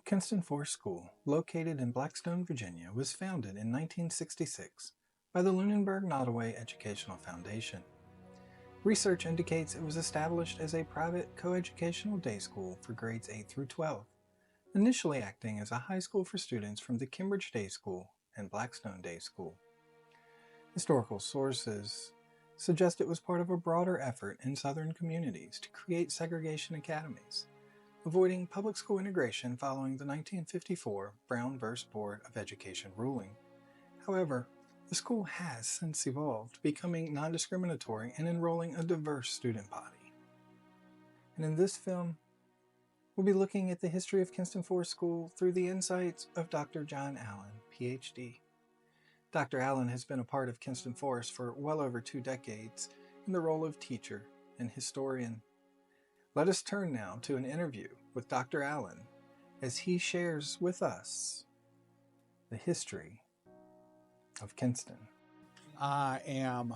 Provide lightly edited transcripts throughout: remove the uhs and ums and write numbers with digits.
Kenston Forest School, located in Blackstone, Virginia, was founded in 1966 by the Lunenburg-Nottoway Educational Foundation. Research indicates it was established as a private coeducational day school for grades 8 through 12, initially acting as a high school for students from the Cambridge Day School and Blackstone Day School. Historical sources suggest it was part of a broader effort in Southern communities to create segregation academies, avoiding public school integration following the 1954 Brown v. Board of Education ruling. However, the school has since evolved, becoming non-discriminatory and enrolling a diverse student body. And in this film, we'll be looking at the history of Kenston Forest School through the insights of Dr. John Allen, Ph.D. Dr. Allen has been a part of Kenston Forest for well over 2 decades in the role of teacher and historian. Let us turn now to an interview with Dr. Allen as he shares with us the history of Kenston. I am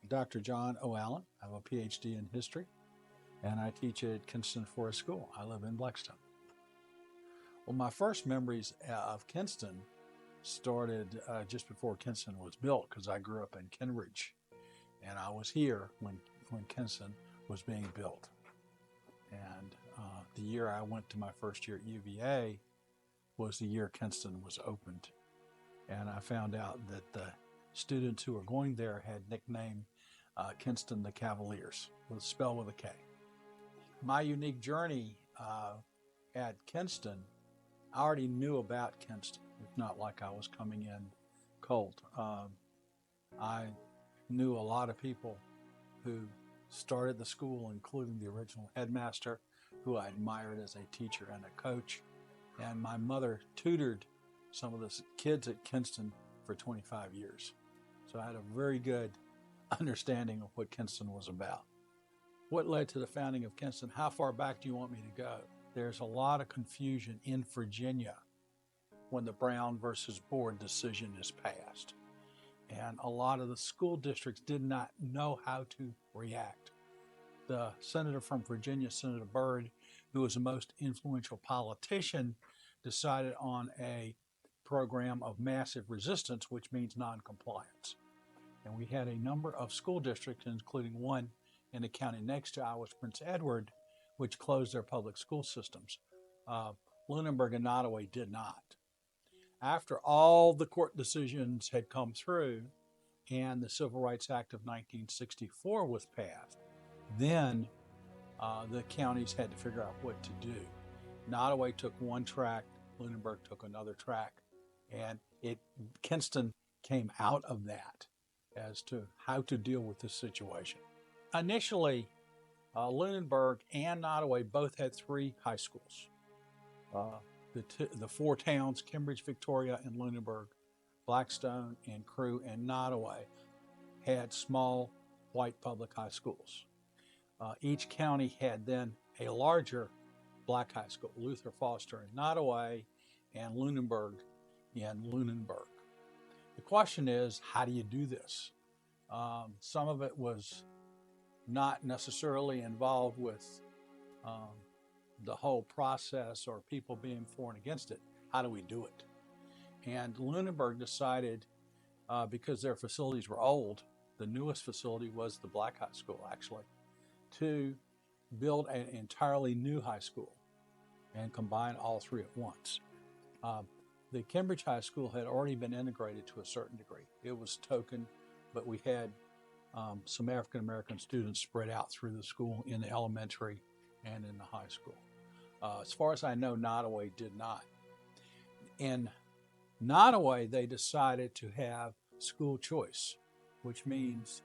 Dr. John O. Allen. I have a PhD in history, and I teach at Kenston Forest School. I live in Blackstone. Well, my first memories of Kenston started just before Kenston was built, because I grew up in Cambridge, and I was here when Kenston was being built. And the year I went to my first year at UVA was the year Kenston was opened. And I found out that the students who were going there had nicknamed Kenston the Cavaliers, spelled with a K. My unique journey at Kenston, I already knew about Kenston. It's not like I was coming in cold. I knew a lot of people who started the school, including the original headmaster, who I admired as a teacher and a coach. And my mother tutored some of the kids at Kenston for 25 years. So I had a very good understanding of what Kenston was about. What led to the founding of Kenston? How far back do you want me to go? There's a lot of confusion in Virginia when the Brown versus Board decision is passed. And a lot of the school districts did not know how to react. The senator from Virginia, Senator Byrd, who was the most influential politician, decided on a program of massive resistance, which means non-compliance. And we had a number of school districts, including one in the county next to ours, Prince Edward, which closed their public school systems. Lunenburg and Nottoway did not. After all the court decisions had come through and the Civil Rights Act of 1964 was passed, then the counties had to figure out what to do. Nottoway took one track, Lunenburg took another track, and Kenston came out of that as to how to deal with this situation. Initially, Lunenburg and Nottoway both had 3 high schools. The 4 towns, Cambridge, Victoria, and Lunenburg, Blackstone, and Crewe, and Nottoway, had small white public high schools. Each county had then a larger black high school, Luther Foster in Nottoway and Lunenburg in Lunenburg. The question is, how do you do this? Some of it was not necessarily involved with the whole process or people being for and against it. How do we do it? And Lunenburg decided, because their facilities were old, the newest facility was the black high school actually, to build an entirely new high school and combine all 3 at once. The Cambridge High School had already been integrated to a certain degree. It was token, but we had some African American students spread out through the school in the elementary and in the high school. As far as I know, Nottoway did not. In Nottoway, they decided to have school choice, which means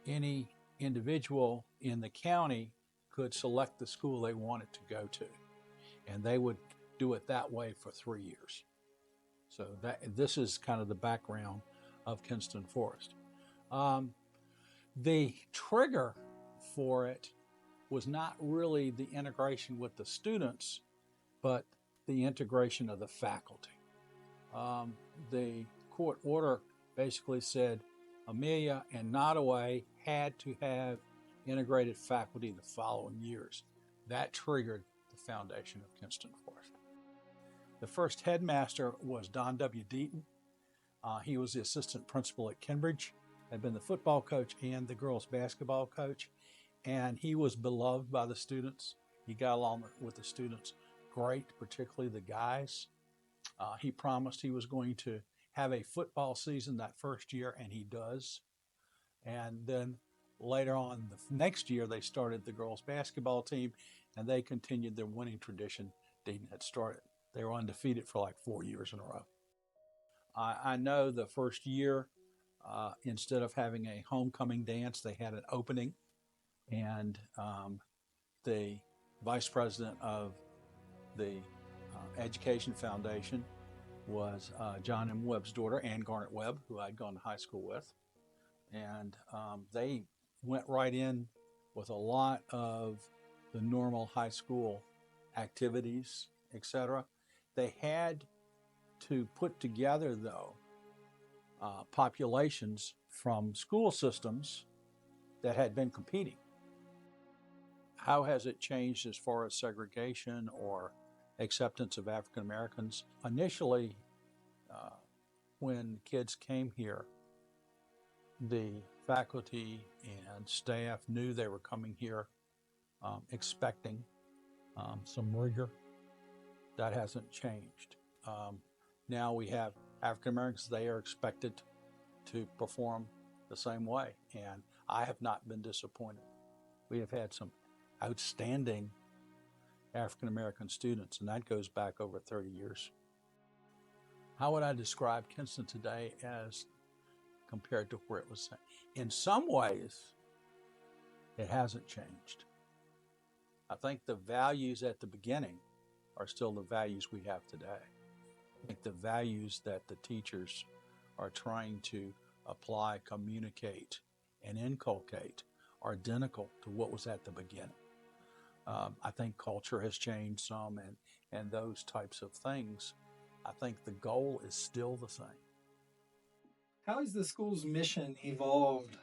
any individual in the county could select the school they wanted to go to, and they would do it that way for 3 years. So this is kind of the background of Kenston Forest. The trigger for it was not really the integration with the students, but the integration of the faculty. The court order basically said Amelia and Nottoway had to have integrated faculty the following years. That triggered the foundation of Kenston Forest. The first headmaster was Don W. Deaton. He was the assistant principal at Cambridge, had been the football coach and the girls basketball coach, and he was beloved by the students. He got along with the students great, particularly the guys. He promised he was going to have a football season that first year, and he does. And then later on, the next year, they started the girls basketball team, and they continued their winning tradition Deaton had started. They were undefeated for like 4 years in a row. I know the first year, instead of having a homecoming dance, they had an opening, and the vice president of the Education Foundation was John M. Webb's daughter, Ann Garnet Webb, who I'd gone to high school with. And they went right in with a lot of the normal high school activities, etc. They had to put together, though, populations from school systems that had been competing. How has it changed as far as segregation or acceptance of African Americans? Initially, when kids came here, the faculty and staff knew they were coming here expecting some rigor. That hasn't changed. Now we have African Americans, they are expected to perform the same way, and I have not been disappointed. We have had some outstanding African American students, and that goes back over 30 years. How would I describe Kenston today as compared to where it was? In some ways, it hasn't changed. I think the values at the beginning are still the values we have today. I think the values that the teachers are trying to apply, communicate, and inculcate are identical to what was at the beginning. I think culture has changed some, and those types of things. I think the goal is still the same. How has the school's mission evolved,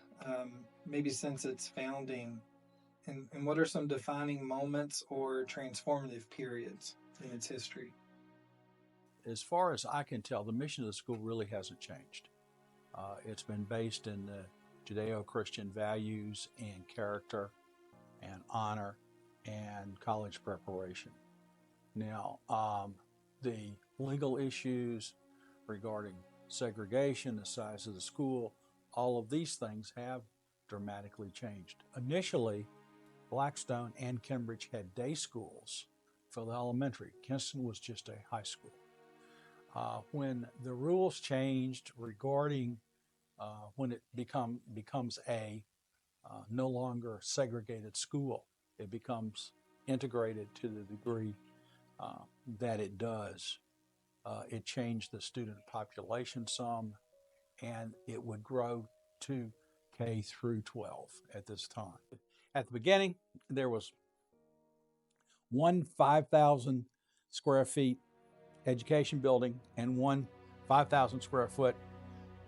maybe since its founding? And what are some defining moments or transformative periods in its history? As far as I can tell, the mission of the school really hasn't changed. It's been based in the Judeo-Christian values and character and honor and college preparation. Now, the legal issues regarding segregation, the size of the school, all of these things have dramatically changed. Initially, Blackstone and Cambridge had day schools for the elementary. Kenston was just a high school. When the rules changed regarding when it becomes a no longer segregated school, it becomes integrated to the degree that it does. It changed the student population some, and it would grow to K through 12 at this time. At the beginning, there was one 5,000 square feet education building and one 5,000 square foot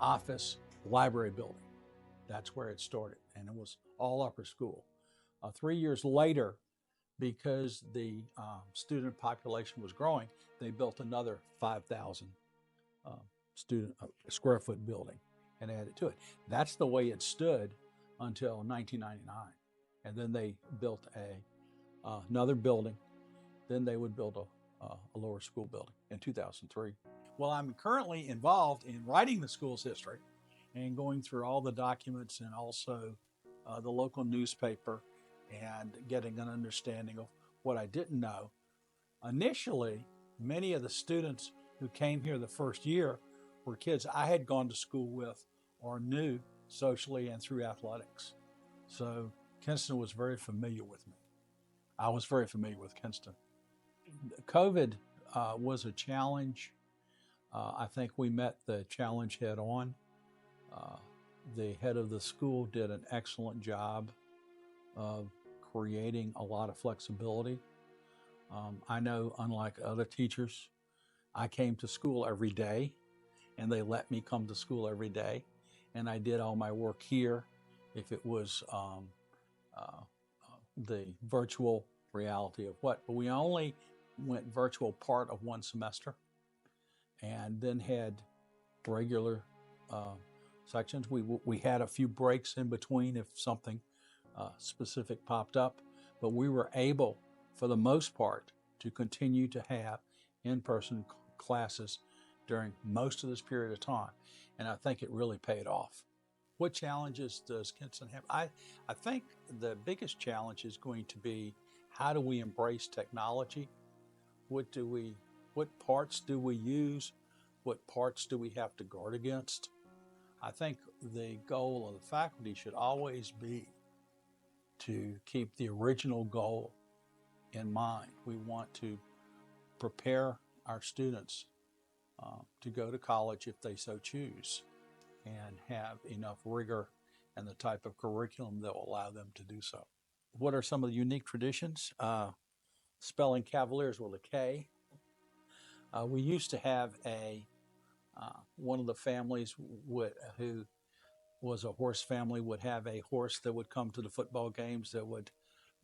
office library building. That's where it started, and it was all upper school. 3 years later, because the student population was growing, they built another 5,000 square foot building and added to it. That's the way it stood until 1999. And then they built another building. Then they would build a lower school building in 2003. Well, I'm currently involved in writing the school's history and going through all the documents and also the local newspaper and getting an understanding of what I didn't know. Initially, many of the students who came here the first year were kids I had gone to school with or knew socially and through athletics. So Kenston was very familiar with me. I was very familiar with Kenston. COVID was a challenge. I think we met the challenge head on. The head of the school did an excellent job of creating a lot of flexibility. I know, unlike other teachers, I came to school every day, and they let me come to school every day, and I did all my work here. If it was the virtual reality of what. But we only went virtual part of one semester and then had regular sections. We had a few breaks in between if something specific popped up, but we were able, for the most part, to continue to have in-person classes during most of this period of time. And I think it really paid off. What challenges does Kenston have? I think the biggest challenge is going to be, how do we embrace technology? What parts do we use? What parts do we have to guard against? I think the goal of the faculty should always be to keep the original goal in mind. We want to prepare our students to go to college if they so choose, and have enough rigor and the type of curriculum that will allow them to do so. What are some of the unique traditions? Spelling Cavaliers with a K. We used to have one of the families who was a horse family would have a horse that would come to the football games that would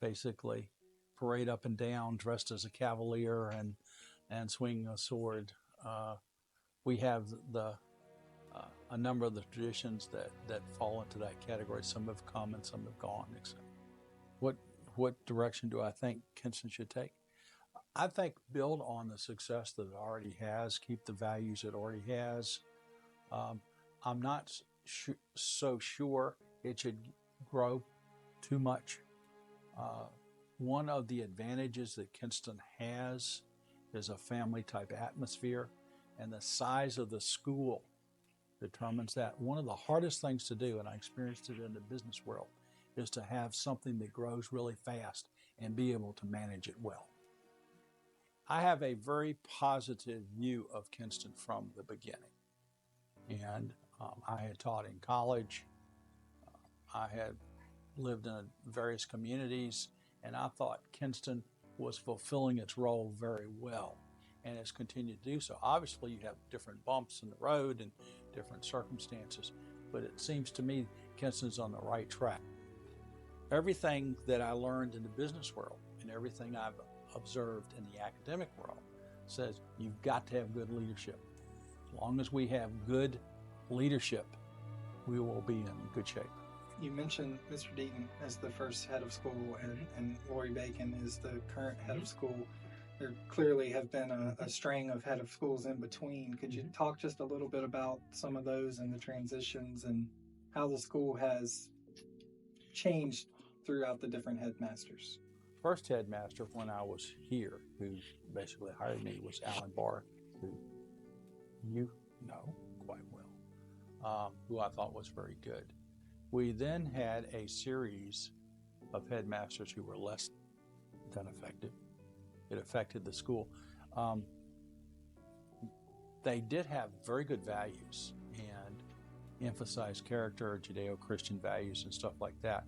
basically parade up and down dressed as a cavalier and swing a sword. We have a number of the traditions that fall into that category. Some have come and some have gone. What direction do I think Kenston should take? I think build on the success that it already has, keep the values it already has. I'm not so sure it should grow too much. One of the advantages that Kenston has is a family type atmosphere, and the size of the school determines that. One of the hardest things to do, and I experienced it in the business world, is to have something that grows really fast and be able to manage it well. I have a very positive view of Kenston from the beginning. And I had taught in college. I had lived in various communities, and I thought Kenston was fulfilling its role very well, and has continued to do so. Obviously, you have different bumps in the road and different circumstances, but it seems to me Kenston's on the right track. Everything that I learned in the business world and everything I've observed in the academic world says you've got to have good leadership. As long as we have good leadership, we will be in good shape. You mentioned Mr. Deaton as the first head of school, and Lori Bacon is the current head of school. There clearly have been a string of head of schools in between. Could you talk just a little bit about some of those and the transitions and how the school has changed throughout the different headmasters? First headmaster when I was here, who basically hired me, was Alan Barr, who you know quite well, who I thought was very good. We then had a series of headmasters who were less than effective. It affected the school. They did have very good values and emphasized character, Judeo-Christian values and stuff like that.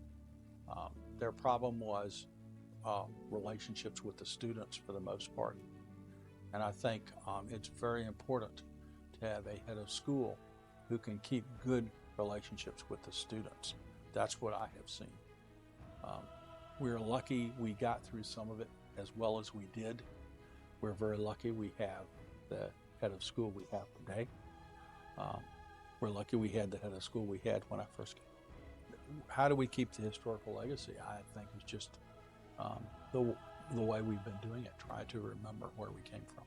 Their problem was relationships with the students for the most part. And I think it's very important to have a head of school who can keep good relationships with the students. That's what I have seen. We're lucky we got through some of it as well as we did. We're very lucky we have the head of school we have today. We're lucky we had the head of school we had when I first came. How do we keep the historical legacy? I think it's just the way we've been doing it. Try to remember where we came from.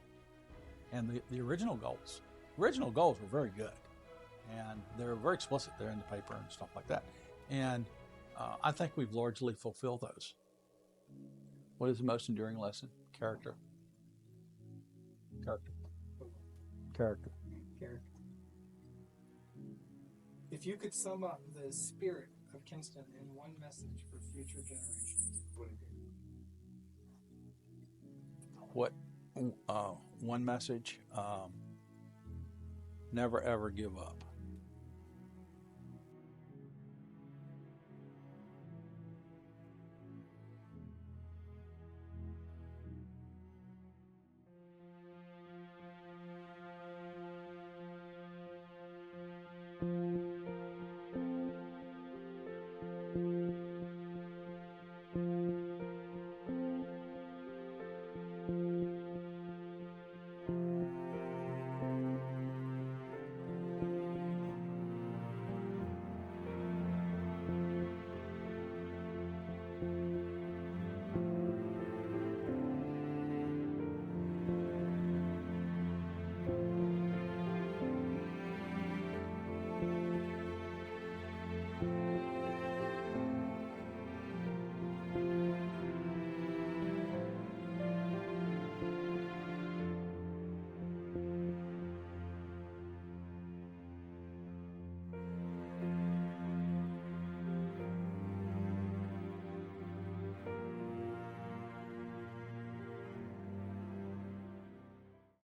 And the original goals were very good. And they're very explicit. They're in the paper and stuff like that. And I think we've largely fulfilled those. What is the most enduring lesson? Character. Character. Character. Character. If you could sum up the spirit of Kenston in one message for future generations, what would it be? One message? Never ever give up.